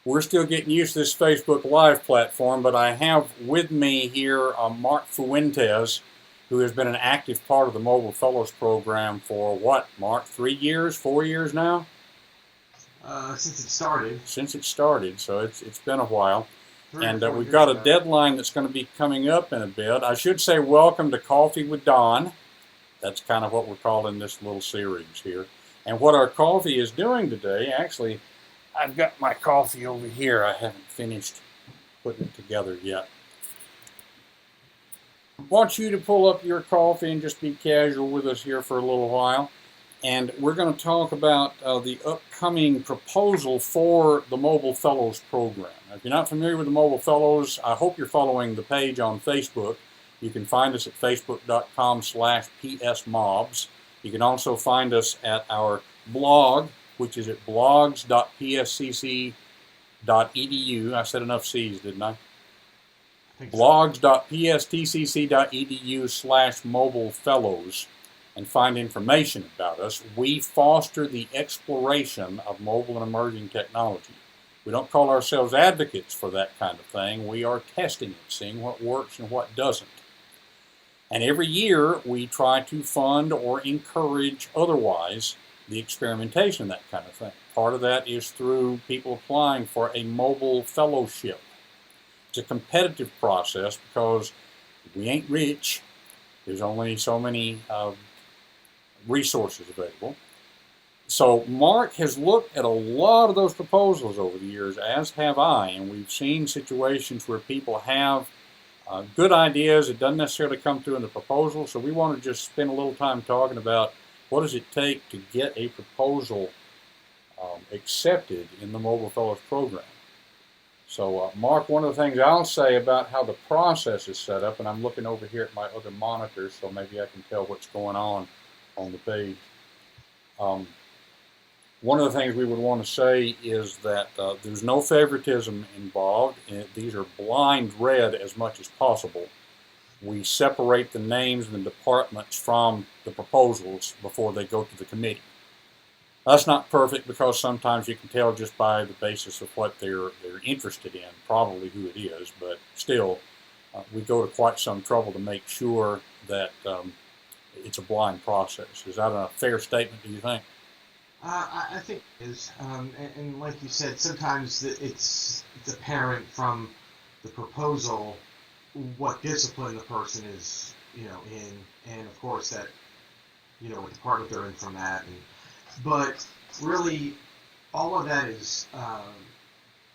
we're still getting used to this Facebook Live platform, but I have with me here Mark Fuentes, who has been an active part of the Mobile Fellows program for what, Mark, 3 years, 4 years now? Since it started. Since it started, so it's been a while. 3 or And 4 we've years got a ago. deadline that's going to be coming up in a bit. I should say welcome to Coffee with Donn. That's kind of what we're calling this little series here. And what our coffee is doing today, actually, I've got my coffee over here. I haven't finished putting it together yet. I want you to pull up your coffee and just be casual with us here for a little while. And we're going to talk about the upcoming proposal for the Mobile Fellows program. Now, if you're not familiar with the Mobile Fellows, I hope you're following the page on Facebook. You can find us at facebook.com/psmobs. You can also find us at our blog, which is at blogs.pscc.edu. I said enough C's, didn't I? blogs.pstcc.edu/mobile fellows, and find information about us. We foster the exploration of mobile and emerging technology. We don't call ourselves advocates for that kind of thing. We are testing it, seeing what works and what doesn't. And every year we try to fund or encourage otherwise the experimentation of that kind of thing. Part of that is through people applying for a mobile fellowship. It's a competitive process because we ain't rich. There's only so many resources available. So Mark has looked at a lot of those proposals over the years, as have I, and we've seen situations where people have good ideas. It doesn't necessarily come through in the proposal, so we want to just spend a little time talking about what does it take to get a proposal accepted in the Mobile Fellows program. So Mark, one of the things I'll say about how the process is set up, and I'm looking over here at my other monitor, so maybe I can tell what's going on the page. One of the things we would want to say is that there's no favoritism involved. These are blind read as much as possible. We separate the names and the departments from the proposals before they go to the committee. That's not perfect because sometimes you can tell just by the basis of what they're interested in, probably who it is, but still, we go to quite some trouble to make sure that it's a blind process. Is that a fair statement, do you think? I think it is, and like you said, sometimes it's apparent from the proposal what discipline the person is, in, and of course that, what department they're in from that, but really, all of that is,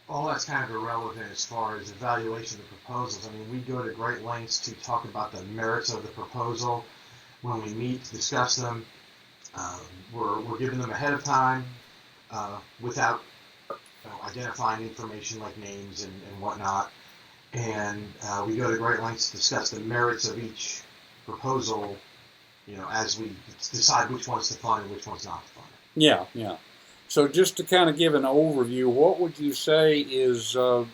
all that's kind of irrelevant as far as evaluation of the proposals. I mean, we go to great lengths to talk about the merits of the proposal when we meet to discuss them. We're giving them ahead of time without identifying information like names and whatnot. And we go to great lengths to discuss the merits of each proposal, as we decide which ones to fund and which ones not to fund. Yeah. So just to kind of give an overview, what would you say is the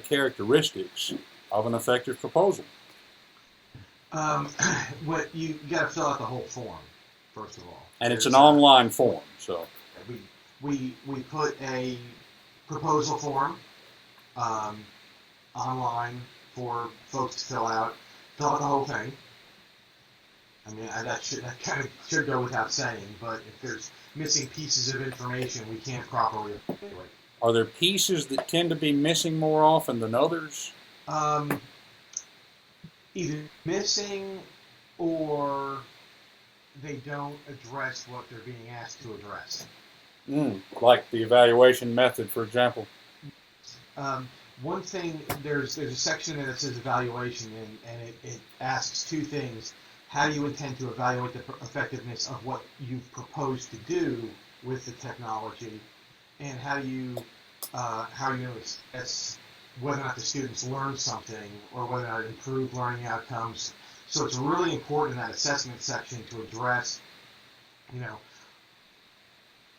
characteristics of an effective proposal? What you got to fill out the whole form, first of all. And it's an online form, so we put a proposal form online for folks to fill out the whole thing. I mean, that kind of should go without saying, but if there's missing pieces of information, we can't properly evaluate. Are there pieces that tend to be missing more often than others? Either missing or they don't address what they're being asked to address. Like the evaluation method, for example. One thing, there's a section that says evaluation, and it asks two things. How do you intend to evaluate the effectiveness of what you've proposed to do with the technology, and how do you assess whether or not the students learn something or whether or not it improved learning outcomes. So it's really important in that assessment section to address,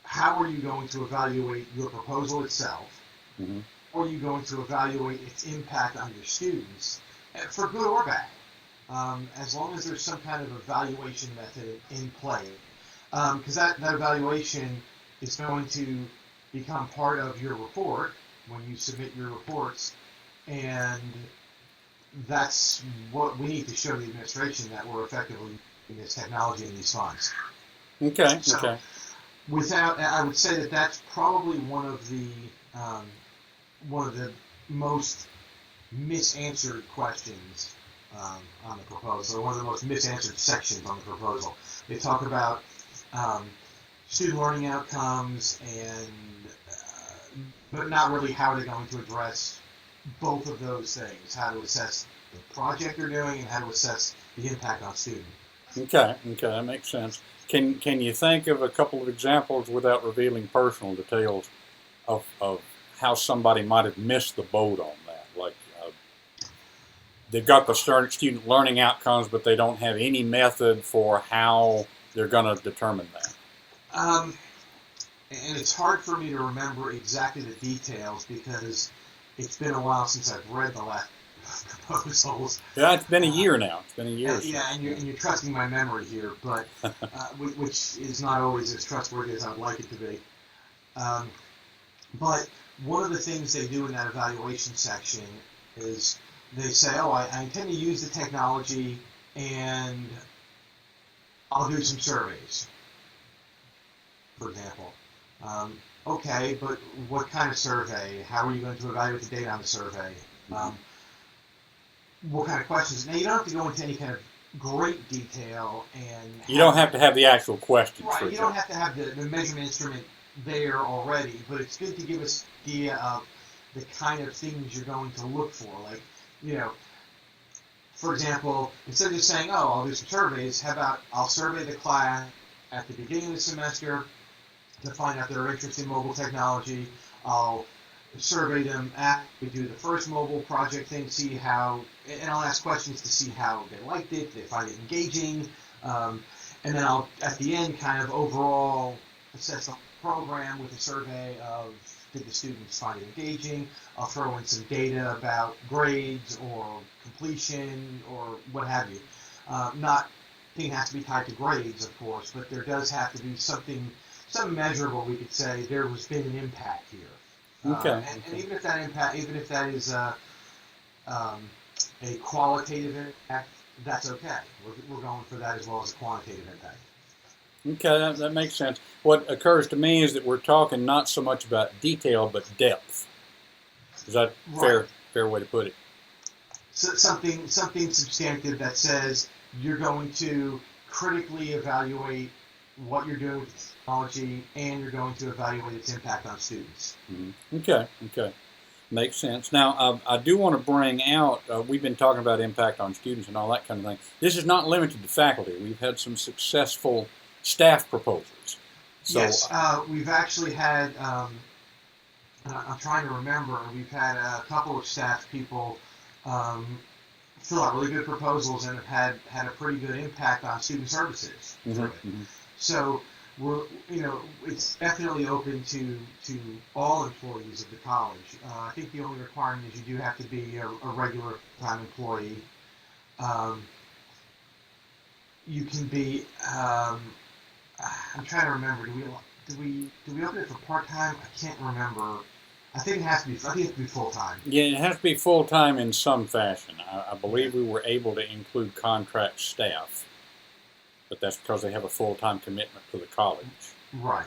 how are you going to evaluate your proposal itself? Mm-hmm. Or are you going to evaluate its impact on your students, for good or bad? As long as there's some kind of evaluation method in play. Because that evaluation is going to become part of your report when you submit your reports, and that's what we need to show the administration, that we're effectively using this technology and these funds. Okay. So, Okay. I would say that that's probably one of the most misanswered questions on the proposal, or one of the most misanswered sections on the proposal. They talk about student learning outcomes, but not really how they're going to address both of those things: how to assess the project they're doing and how to assess the impact on students. Okay. Okay. That makes sense. Can you think of a couple of examples without revealing personal details of how somebody might have missed the boat on that? Like they've got the student learning outcomes, but they don't have any method for how they're going to determine that. And it's hard for me to remember exactly the details because it's been a while since I've read the last proposals. Yeah, it's been a year now. It's been a year. And you're trusting my memory here, but which is not always as trustworthy as I'd like it to be. But one of the things they do in that evaluation section is they say, "Oh, I intend to use the technology, and I'll do some surveys," for example. Okay, but what kind of survey? How are you going to evaluate the data on the survey? What kind of questions? Now, you don't have to go into any kind of great detail, and you don't have to have the actual questions. Right, you don't have to have the measurement instrument there already, but it's good to give us an idea of the kind of things you're going to look for. Like, for example, instead of just saying, "Oh, I'll do some surveys," how about I'll survey the class at the beginning of the semester to find out their interest in mobile technology. I'll survey them after we do the first mobile project thing, and I'll ask questions to see how they liked it, they find it engaging, and then I'll, at the end, kind of overall assess the program with a survey of, did the students find it engaging? I'll throw in some data about grades or completion or what have you. Not everything has to be tied to grades, of course, but there does have to be something measurable. We could say there has been an impact here. Okay. And even if that is a qualitative impact, that's okay. We're going for that as well as a quantitative impact. Okay, that makes sense. What occurs to me is that we're talking not so much about detail, but depth. Is that right. fair way to put it? So something substantive that says you're going to critically evaluate what you're doing with technology, and you're going to evaluate its impact on students. Mm-hmm. Okay. Makes sense. Now, I do want to bring out, we've been talking about impact on students and all that kind of thing. This is not limited to faculty. We've had some successful staff proposals. So, yes, we've actually had, I'm trying to remember, we've had a couple of staff people fill out really good proposals and have had a pretty good impact on student services. Mm-hmm. So it's definitely open to all employees of the college. I think the only requirement is you do have to be a regular time employee. You can be. I'm trying to remember. Do we open it for part time? I can't remember. I think it has to be. I think it has to be full time. Yeah, it has to be full time in some fashion. I believe we were able to include contract staff, but that's because they have a full-time commitment to the college. Right.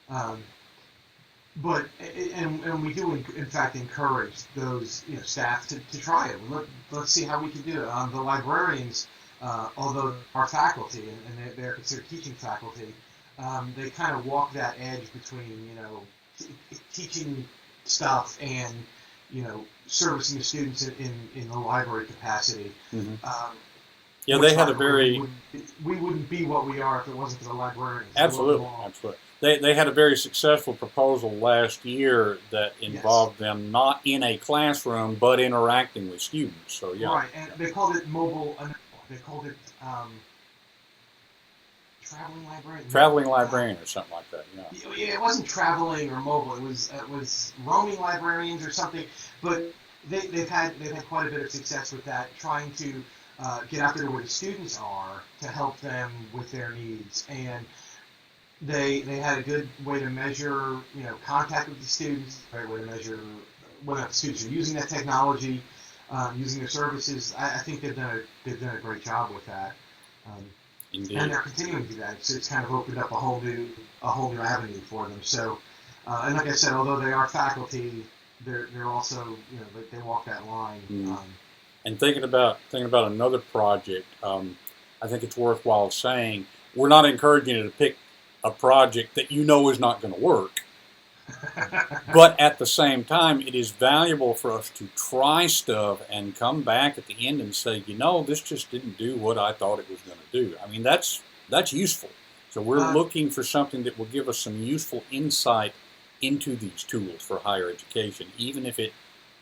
But we do in fact encourage those staff to try it. Let's see how we can do it. The librarians, although are faculty and they're considered teaching faculty, they kind of walk that edge between teaching stuff and servicing the students in the library capacity. Mm-hmm. Yeah, they had a very... We wouldn't be what we are if it wasn't for the librarians. Absolutely. They had a very successful proposal last year that involved them not in a classroom, but interacting with students. So, yeah. Right, and they called it mobile... They called it traveling librarian? Traveling librarian or something like that, Yeah, it wasn't traveling or mobile. It was roaming librarians or something. But they've had quite a bit of success with that, trying to get out there where the students are to help them with their needs. And They had a good way to measure, contact with the students, a great way to measure whether the students are using that technology, using their services. I think they've done a great job with that, and Indeed. they're continuing to do that. It's kind of opened up a whole new avenue for them. So, and like I said, although they are faculty, they're also they walk that line. Mm. And thinking about another project, I think it's worthwhile saying we're not encouraging you to pick a project that you know is not going to work. But at the same time, it is valuable for us to try stuff and come back at the end and say, this just didn't do what I thought it was going to do. I mean, that's useful. So we're looking for something that will give us some useful insight into these tools for higher education. Even if it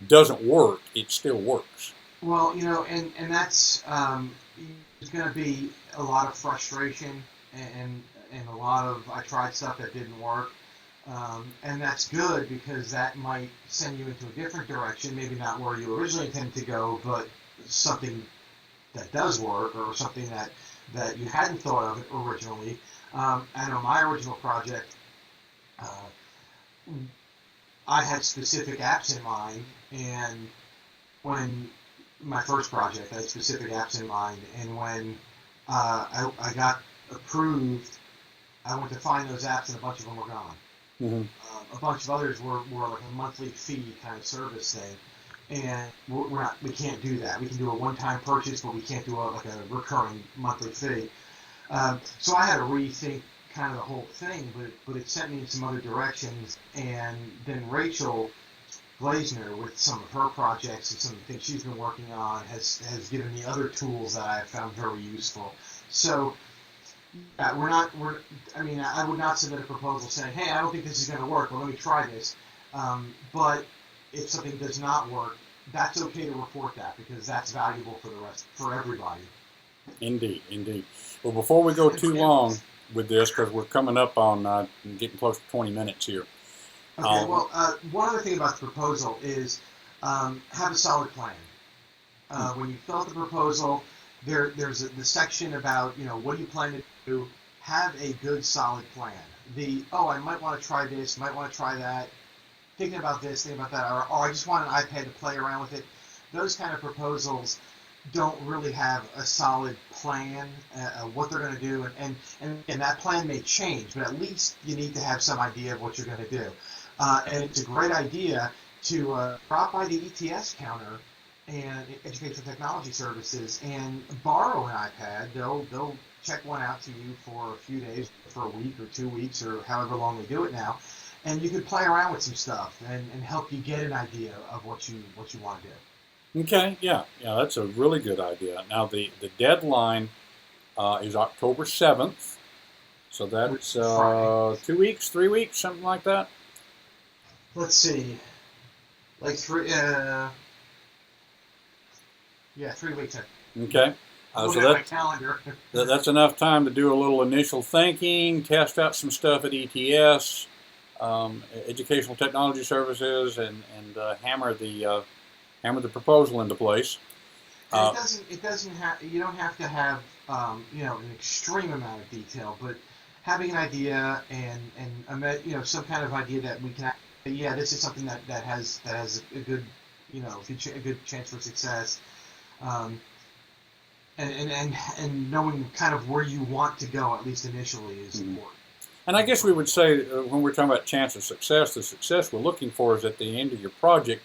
doesn't work, it still works. Well, and that's there's going to be a lot of frustration and a lot of I tried stuff that didn't work, and that's good because that might send you into a different direction, maybe not where you originally intended to go, but something that does work or something that you hadn't thought of originally. I know my original project, I had specific apps in mind, and when my first project, I had specific apps in mind, and when I got approved, I went to find those apps, and a bunch of them were gone. Mm-hmm. A bunch of others were like a monthly fee kind of service thing, and we can't do that. We can do a one-time purchase, but we can't do like a recurring monthly fee. So I had to rethink kind of the whole thing, but it sent me in some other directions, and then Rachel Glazner, with some of her projects and some of the things she's been working on, has given me other tools that I have found very useful. So, I would not submit a proposal saying, hey, I don't think this is going to work, well, let me try this. But if something does not work, that's okay to report that because that's valuable for everybody. Indeed, indeed. Well, before we go too long with this, because we're coming up on getting close to 20 minutes here. Okay, one other thing about the proposal is have a solid plan. When you fill out the proposal, there's the section about, what do you plan to do? Have a good, solid plan. I might want to try this, might want to try that, thinking about this, thinking about that, or I just want an iPad to play around with it. Those kind of proposals don't really have a solid plan, what they're going to do, and that plan may change, but at least you need to have some idea of what you're going to do. And it's a great idea to drop by the ETS counter and Educational Technology Services and borrow an iPad. They'll check one out to you for a few days, for a week or 2 weeks or however long they do it now, and you can play around with some stuff and help you get an idea of what you want to do. Okay, yeah, that's a really good idea. Now the deadline is October 7th, so that's 2 weeks, 3 weeks, something like that. Let's see, like 3 weeks. Okay, Calendar. That's enough time to do a little initial thinking, test out some stuff at ETS, Educational Technology Services, and hammer the proposal into place. It doesn't have. You don't have to have an extreme amount of detail, but having an idea and some kind of idea that we can. Yeah, this is something that has a good a good chance for success, and knowing kind of where you want to go at least initially is important. And I guess we would say when we're talking about chance of success, the success we're looking for is at the end of your project,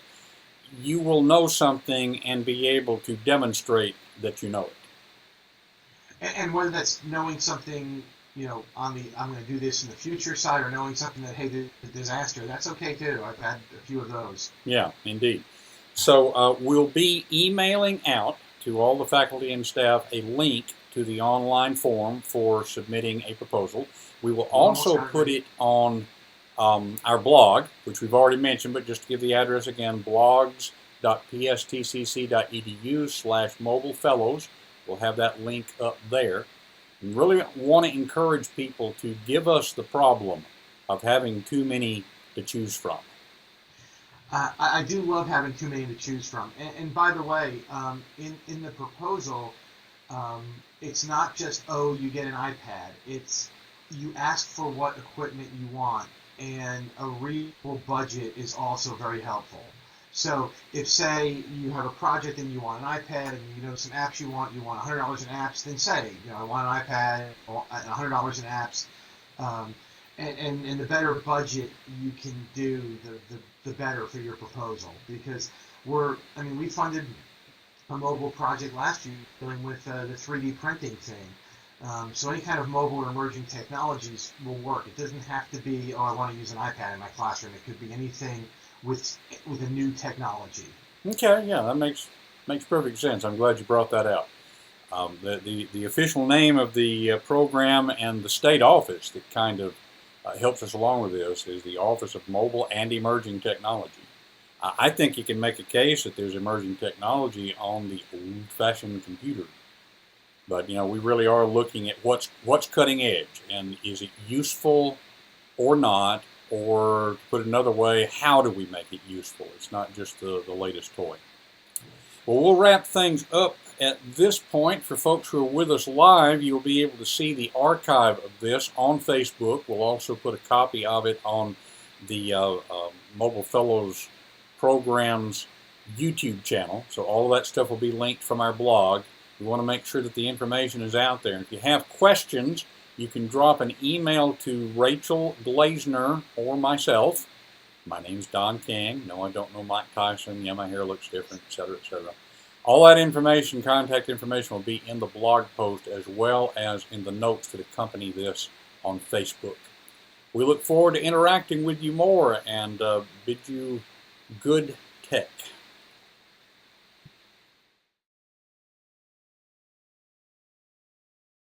you will know something and be able to demonstrate that you know it. And whether that's knowing something, on the I'm going to do this in the future side, or knowing something that, hey, the disaster, that's okay too. I've had a few of those. Yeah, indeed. So we'll be emailing out to all the faculty and staff a link to the online form for submitting a proposal. We will also put it on our blog, which we've already mentioned, but just to give the address again, blogs.pstcc.edu/mobile-fellows. We'll have that link up there. We really want to encourage people to give us the problem of having too many to choose from. I do love having too many to choose from. And by the way, in the proposal, it's not just, you get an iPad. It's you ask for what equipment you want, and a reasonable budget is also very helpful. So if, say, you have a project and you want an iPad and you know some apps you want $100 in apps, then say, I want an iPad and $100 in apps. Um, and the better budget you can do, the better for your proposal. Because we funded a mobile project last year dealing with the 3D printing thing. So any kind of mobile or emerging technologies will work. It doesn't have to be, I want to use an iPad in my classroom. It could be anything with a new technology. Okay, yeah, that makes perfect sense. I'm glad you brought that out. The official name of the program and the state office that kind of helps us along with this is the Office of Mobile and Emerging Technology. I think you can make a case that there's emerging technology on the old-fashioned computer. But we really are looking at what's cutting edge, and is it useful or not, or to put it another way, how do we make it useful? It's not just the latest toy. Well, we'll wrap things up at this point. For folks who are with us live, you'll be able to see the archive of this on Facebook. We'll also put a copy of it on the Mobile Fellows Program's YouTube channel. So all of that stuff will be linked from our blog. We want to make sure that the information is out there. And if you have questions, you can drop an email to Rachel Glazner or myself. My name's Don King. No, I don't know Mike Tyson. Yeah, my hair looks different, etc., etc. All that information, contact information, will be in the blog post as well as in the notes that accompany this on Facebook. We look forward to interacting with you more and bid you good tech.